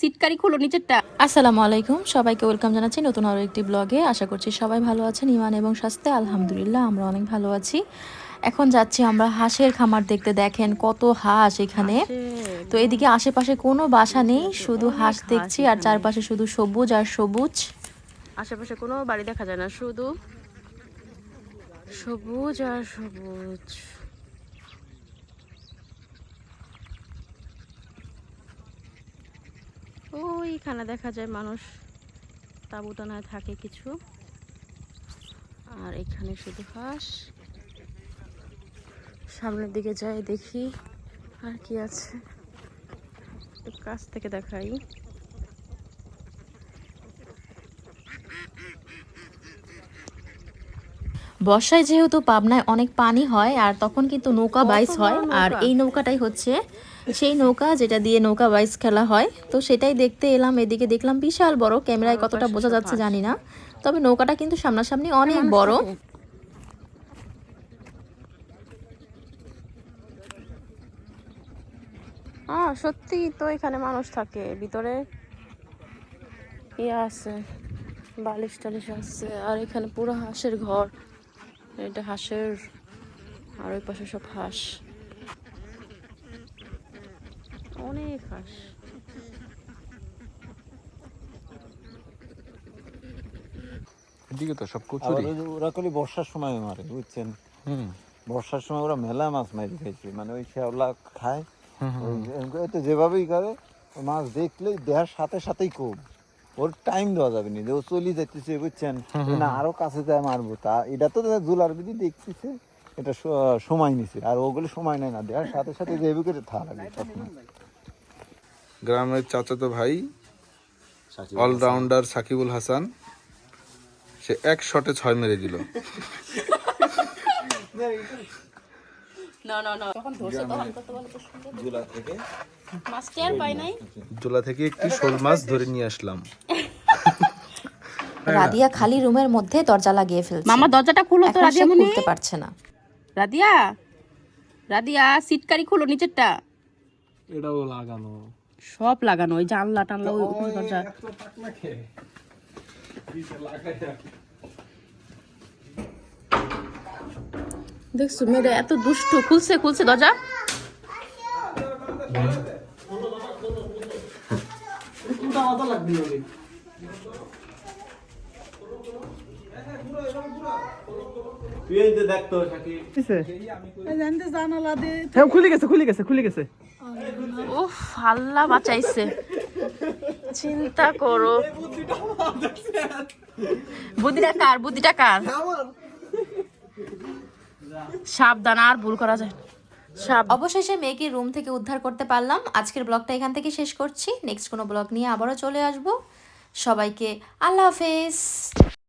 সিটকারি খুলো নিচেরটা। আসসালামু আলাইকুম, সবাইকে ওয়েলকাম জানাচ্ছি নতুন আরও একটি ব্লগে। আশা করছি সবাই ভালো আছেন, ইমান এবং স্বাস্থ্যে আলহামদুলিল্লাহ আমরা অনেক ভালো আছি। এখন যাচ্ছি আমরা হাঁসের খামার দেখতে। দেখেন কত হাঁস এখানে। তো এদিকে আশেপাশে কোনো বাসা নেই, শুধু হাঁস দেখছি আর চারপাশে শুধু সবুজ আর সবুজ। আশেপাশে কোনো বাড়ি দেখা যায় না, শুধু সবুজ আর সবুজ। ওইখানে দেখা যায় মানুষ তাঁবুটানায় থাকে কিছু, আর এখানে শুধু হাঁস। সামনের দিকে যাই দেখি আর কি আছে, একটু কাছ থেকে দেখাই। বর্ষায় যেহেতু পাবনায় অনেক পানি হয় আর তখন কিন্তু নৌকা বাইচ হয়, আর এই নৌকাটাই হচ্ছে সেই নৌকা যেটা দিয়ে নৌকা বাইচ খেলা হয়। তো সেটাই দেখতে এলাম। এদিকে দেখলাম বিশাল বড়, ক্যামেরায় কতটা বোঝা যাচ্ছে জানি না, তবে নৌকাটা কিন্তু সামনাসামনি অনেক বড়। সত্যি তো এখানে মানুষ থাকে, ভিতরে ইয়ে আছে, বালিশ টালিশ আছে। আর এখানে পুরো হাঁসের ঘর, এটা হাঁসের, আর ওই পাশে সব হাঁস, অনেক হাঁস। এদিকে তো সব কচুরি। ওরা কলি বর্ষার সময় মারে, বুঝছেন? বর্ষার সময় ওরা মেলা মাছ মারি খাইছে, মানে ওই শ্যাওলা খায়। তো যেভাবেই করে মাছ দেখলেই দেহার সাথে সাথেই কম, ওর টাইম দেওয়া যাবে না যে ও চলি যাইতেছে, বুঝছেন? না আরো কাছে যায় মারবো, তা এটা তো জুলার বিধি দেখতেছে, এটা সময় নিছে। আর ওগুলো সময় নেয় না, দেহার সাথে সাথে যেভাবে করে থা লাগে সবসময়। গ্রামের চাচাতো ভাই অলরাউন্ডার সাকিবুল হাসান, সে এক শটে 6 মেরে দিল। জোলা থেকে একটি শোল মাছ ধরে নিয়ে আসলাম। রাদিয়া খালি রুমের মধ্যে দরজা লাগিয়ে ফেলছে। মামা দরজাটা খুলো তো, রাদিয়া খুলতে পারছে না। রাদিয়া, রাদিয়া সিটকারি খুলো নিচেরটা। এটাও লাগানো, সব লাগানো, ওই জানলা টানলা, ওই দরজা। দেখছো মেয়েরা এত দুষ্ট, খুলছে খুলছে দরজা। খুলে গেছে। ও আল্লাহ বাঁচাইছে, চিন্তা করো। বুদ্ধিটা কার, বুদ্ধিটা কার? সাবধান, আর ভুল করা যায়। অবশেষে মেয়েকে রুম থেকে উদ্ধার করতে পারলাম। আজকের ব্লগটা এখান থেকে শেষ করছি। নেক্সট কোনো ব্লগ নিয়ে আবারও চলে আসব। সবাইকে আল্লাহ হাফেজ।